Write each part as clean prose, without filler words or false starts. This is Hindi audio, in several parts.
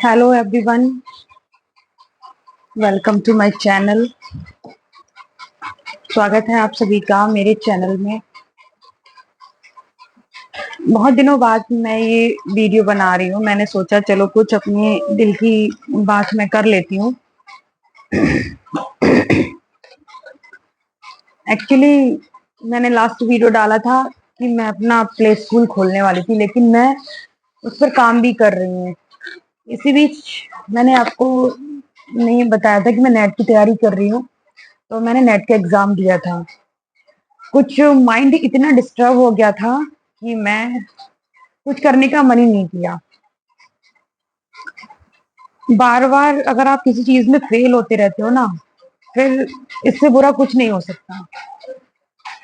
Hello everyone, welcome to my channel. स्वागत है आप सभी का मेरे चैनल में। बहुत दिनों बाद मैं ये वीडियो बना रही हूँ। मैंने सोचा चलो कुछ अपने दिल की बात मैं कर लेती हूँ। एक्चुअली मैंने लास्ट वीडियो डाला था कि मैं अपना प्ले स्कूल खोलने वाली थी, लेकिन मैं उस पर काम भी कर रही हूँ। इसी बीच मैंने आपको नहीं बताया था कि मैं नेट की तैयारी कर रही हूँ। तो मैंने नेट का एग्जाम दिया था। कुछ माइंड इतना डिस्टर्ब हो गया था कि मैं कुछ करने का मन ही नहीं किया। बार बार अगर आप किसी चीज में फेल होते रहते हो ना, फिर इससे बुरा कुछ नहीं हो सकता।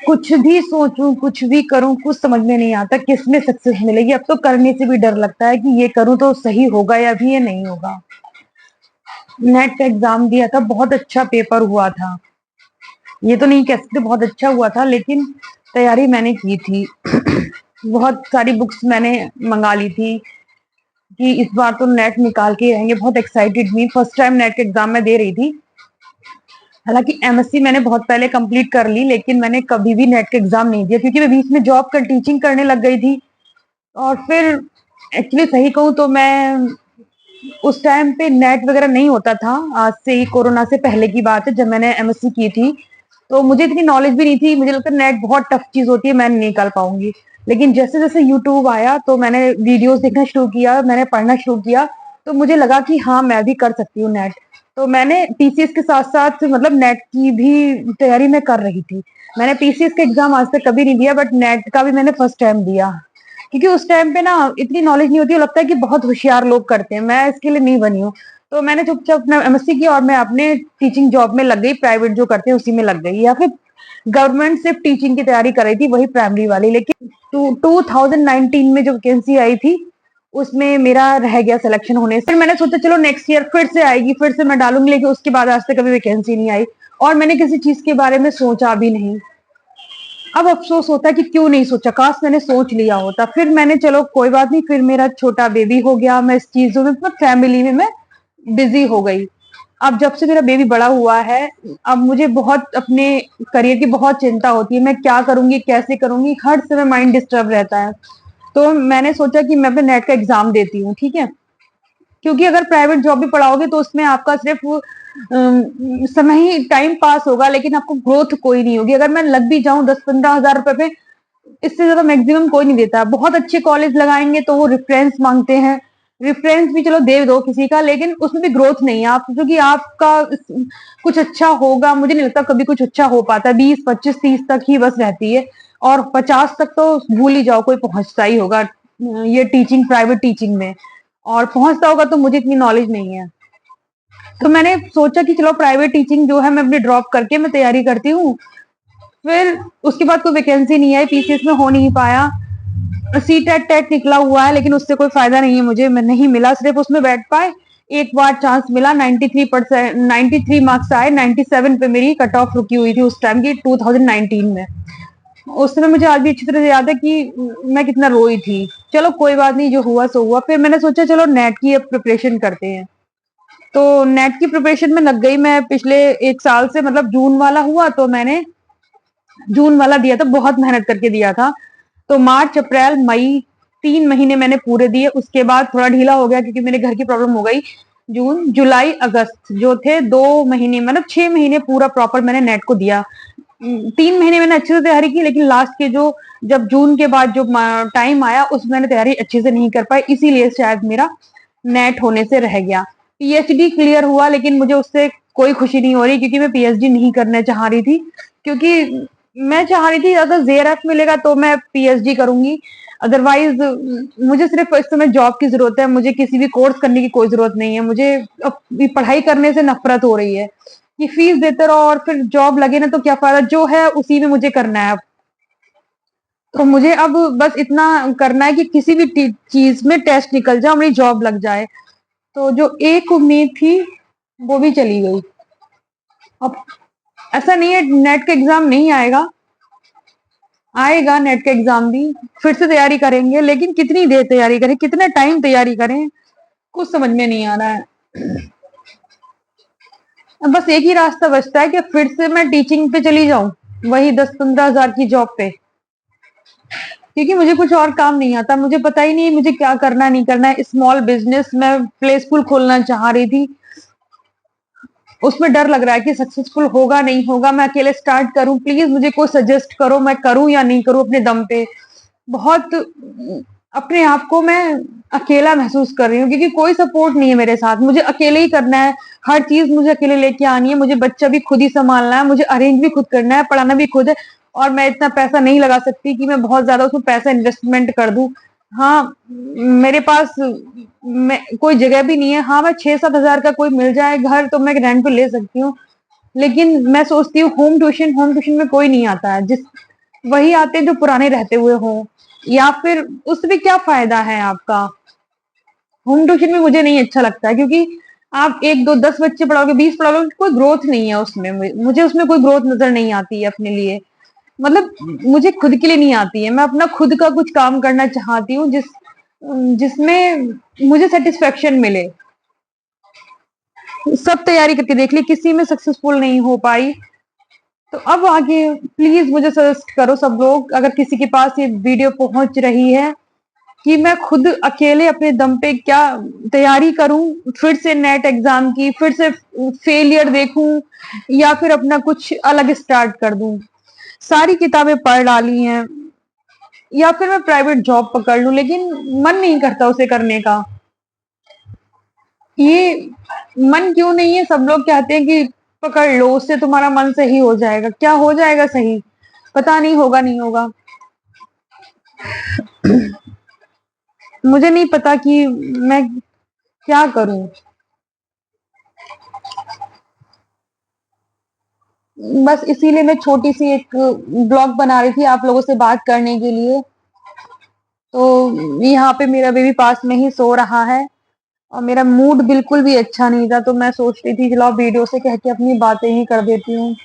कुछ भी सोचूं, कुछ भी करूं, कुछ समझ में नहीं आता किस में सक्सेस मिलेगी। अब तो करने से भी डर लगता है कि ये करूं तो सही होगा या भी ये नहीं होगा। नेट का एग्जाम दिया था, बहुत अच्छा पेपर हुआ था। ये तो नहीं कह सकते बहुत अच्छा हुआ था, लेकिन तैयारी मैंने की थी। बहुत सारी बुक्स मैंने मंगा ली थी कि इस बार तो नेट निकाल के रहेंगे। बहुत एक्साइटेड हुई, फर्स्ट टाइम नेट का एग्जाम मैं दे रही थी। हालांकि एमएससी मैंने बहुत पहले कंप्लीट कर ली, लेकिन मैंने कभी भी नेट का एग्जाम नहीं दिया क्योंकि मैं बीच में जॉब कर टीचिंग करने लग गई थी। और फिर एक्चुअली सही कहूँ तो मैं उस टाइम पे नेट वगैरह नहीं होता था। आज से ही कोरोना से पहले की बात है, जब मैंने एमएससी की थी तो मुझे इतनी नॉलेज भी नहीं थी। मुझे लगता है नेट बहुत टफ चीज होती है, मैं नहीं निकाल पाऊंगी। लेकिन जैसे जैसे यूट्यूब आया तो मैंने वीडियोस देखना शुरू किया, मैंने पढ़ना शुरू किया, तो मुझे लगा कि हाँ मैं भी कर सकती हूँ नेट। तो मैंने पीसीएस के साथ साथ मतलब नेट की भी तैयारी मैं कर रही थी। मैंने पीसीएस का एग्जाम आज तक कभी नहीं दिया, बट नेट का भी मैंने फर्स्ट टाइम दिया। क्योंकि उस टाइम पे ना इतनी नॉलेज नहीं होती, लगता है कि बहुत होशियार लोग करते हैं। मैं इसके लिए नहीं बनी हूँ। तो मैंने चुपचाप अपना एमएससी किया और मैं अपने टीचिंग जॉब में लग गई, प्राइवेट जो करते हैं उसी में लग गई, या फिर गवर्नमेंट सिर्फ टीचिंग की तैयारी कर रही थी, वही प्राइमरी वाली। लेकिन 2019 में जो वैकेंसी आई थी उसमें मेरा रह गया सिलेक्शन होने से। फिर मैंने सोचा चलो नेक्स्ट ईयर फिर से आएगी, फिर से मैं डालूंगी, लेकिन उसके बाद आज तक कभी वैकेंसी नहीं आई और मैंने किसी चीज के बारे में सोचा भी नहीं। अब अफसोस होता है कि क्यों नहीं सोचा, काश मैंने सोच लिया होता। फिर मैंने चलो कोई बात नहीं, फिर मेरा छोटा बेबी हो गया, मैं इस चीजों में मतलब फैमिली में मैं बिजी हो गई। अब जब से मेरा बेबी बड़ा हुआ है, अब मुझे बहुत अपने करियर की बहुत चिंता होती है। मैं क्या करूंगी, कैसे करूंगी, हर समय माइंड डिस्टर्ब रहता है। तो मैंने सोचा कि मैं अपने नेट का एग्जाम देती हूँ, ठीक है। क्योंकि अगर प्राइवेट जॉब भी पढ़ाओगे तो उसमें आपका सिर्फ समय ही टाइम पास होगा, लेकिन आपको ग्रोथ कोई नहीं होगी। अगर मैं लग भी जाऊं 10-15 हजार रुपए पे, इससे ज्यादा मैक्सिमम कोई नहीं देता। बहुत अच्छे कॉलेज लगाएंगे तो वो रेफरेंस मांगते हैं। रेफरेंस भी चलो दे दो किसी का, लेकिन उसमें भी ग्रोथ नहीं है। आप सोचो कि आपका कुछ अच्छा होगा, मुझे नहीं लगता कभी कुछ अच्छा हो पाता। 20, 25, 30 तक ही बस रहती है, और 50 तक तो भूल ही जाओ कोई पहुंचता ही होगा ये टीचिंग, प्राइवेट टीचिंग में। और पहुंचता होगा तो मुझे इतनी नॉलेज नहीं है। तो मैंने सोचा कि चलो प्राइवेट टीचिंग जो है मैं अपनी ड्रॉप करके मैं तैयारी करती हूँ। फिर उसके बाद कोई वैकेंसी नहीं आई, पीसीएस में हो नहीं पाया। सी टेट टेट निकला हुआ है, लेकिन उससे कोई फायदा नहीं है मुझे, मैं नहीं मिला, सिर्फ उसमें बैठ पाए। एक बार चांस मिला, 93%, 93 मार्क्स आए, 97 पे मेरी कट ऑफ रुकी हुई थी उस टाइम की, 2019 में। उस समय मुझे आज भी अच्छी तरह से याद है कि मैं कितना रोई थी। चलो कोई बात नहीं, जो हुआ सो हुआ। फिर मैंने सोचा चलो नेट की अब प्रिपरेशन करते हैं। तो नेट की प्रिपरेशन में लग गई मैं पिछले 1 साल से। मतलब जून वाला हुआ तो मैंने जून वाला दिया था, बहुत मेहनत करके दिया था। तो मार्च, अप्रैल, मई, 3 महीने मैंने पूरे दिए। उसके बाद थोड़ा ढीला हो गया क्योंकि मेरे घर की प्रॉब्लम हो गई। जून, जुलाई, अगस्त जो थे 2 महीने, मतलब 6 महीने पूरा प्रॉपर मैंने नेट को दिया। 3 महीने मैंने अच्छे से तैयारी की, लेकिन लास्ट के जो जब जून के बाद जो टाइम आया उसमें मैंने तैयारी अच्छे से नहीं कर पाई, इसीलिए शायद मेरा नेट होने से रह गया। पीएचडी क्लियर हुआ, लेकिन मुझे उससे कोई खुशी नहीं हो रही क्योंकि मैं पीएचडी नहीं करना चाह रही थी। क्योंकि मैं चाह रही थी अगर जेआरएफ मिलेगा तो मैं पीएचडी करूंगी, अदरवाइज मुझे सिर्फ इस समय जॉब की जरूरत है। मुझे किसी भी कोर्स करने की कोई जरूरत नहीं है। मुझे अब पढ़ाई करने से नफरत हो रही है कि फीस देते रहो और फिर जॉब लगे ना तो क्या फायदा, जो है उसी में मुझे करना है अब। तो मुझे अब बस इतना करना है कि किसी भी चीज में टेस्ट निकल जाए, मेरी जॉब लग जाए। तो जो एक उम्मीद थी वो भी चली गई। अब ऐसा नहीं है नेट का एग्जाम नहीं आएगा, आएगा नेट का एग्जाम भी। फिर से तैयारी करेंगे, लेकिन कितनी देर तैयारी करें, कितना टाइम तैयारी करें, कुछ समझ में नहीं आ रहा है। अब बस एक ही रास्ता बचता है कि फिर से मैं टीचिंग पे चली जाऊं, वही 10-15 हजार की जॉब पे, क्योंकि मुझे कुछ और काम नहीं आता। मुझे पता ही नहीं मुझे क्या करना नहीं करना है। स्मॉल बिजनेस, मैं प्ले स्कूल खोलना चाह रही थी, उसमें डर लग रहा है कि सक्सेसफुल होगा नहीं होगा। मैं अकेले स्टार्ट करूं, प्लीज मुझे कोई सजेस्ट करो, मैं करूं या नहीं करूं अपने दम पे। बहुत अपने आप को मैं अकेला महसूस कर रही हूँ, क्योंकि कोई सपोर्ट नहीं है मेरे साथ। मुझे अकेले ही करना है, हर चीज मुझे अकेले लेके आनी है। मुझे बच्चा भी खुद ही संभालना है, मुझे अरेंज भी खुद करना है, पढ़ाना भी खुद है। और मैं इतना पैसा नहीं लगा सकती कि मैं बहुत ज्यादा उसमें पैसा इन्वेस्टमेंट कर दूं। हाँ, मेरे पास कोई जगह भी नहीं है। हाँ, मैं 6-7 हजार का कोई मिल जाए घर तो मैं रेंट पे ले सकती हूँ, लेकिन मैं सोचती हूँ होम ट्यूशन में कोई नहीं आता है। जिस वही आते हैं जो पुराने रहते हुए हों, या फिर उसमें क्या फायदा है आपका। होम ट्यूशन में मुझे नहीं अच्छा लगता है, क्योंकि आप 1-2-10 बच्चे पढ़ाओगे, 20 पढ़ाओगे, कोई ग्रोथ नहीं है उसमें। मुझे उसमें कोई ग्रोथ नजर नहीं आती है अपने लिए। मतलब मुझे खुद के लिए नहीं आती है। मैं अपना खुद का कुछ काम करना चाहती हूँ जिसमें मुझे सेटिस्फेक्शन मिले। सब तैयारी करके देख ली, किसी में सक्सेसफुल नहीं हो पाई। तो अब आगे प्लीज मुझे सजेस्ट करो सब लोग, अगर किसी के पास ये वीडियो पहुंच रही है, कि मैं खुद अकेले अपने दम पे क्या तैयारी करूं, फिर से नेट एग्जाम की, फिर से फेलियर देखूं, या फिर अपना कुछ अलग स्टार्ट कर दूं। सारी किताबें पढ़ डाली हैं, या फिर मैं प्राइवेट जॉब पकड़ लूं, लेकिन मन नहीं करता उसे करने का। ये मन क्यों नहीं है? सब लोग कहते हैं कि पकड़ लो, उससे तुम्हारा मन सही हो जाएगा। क्या हो जाएगा सही? पता नहीं, होगा नहीं होगा। मुझे नहीं पता कि मैं क्या करूं। बस इसीलिए मैं छोटी सी एक ब्लॉग बना रही थी आप लोगों से बात करने के लिए। तो यहाँ पे मेरा बेबी पास में ही सो रहा है, और मेरा मूड बिल्कुल भी अच्छा नहीं था, तो मैं सोच रही थी चलो वीडियो से कह के अपनी बातें ही कर देती हूँ।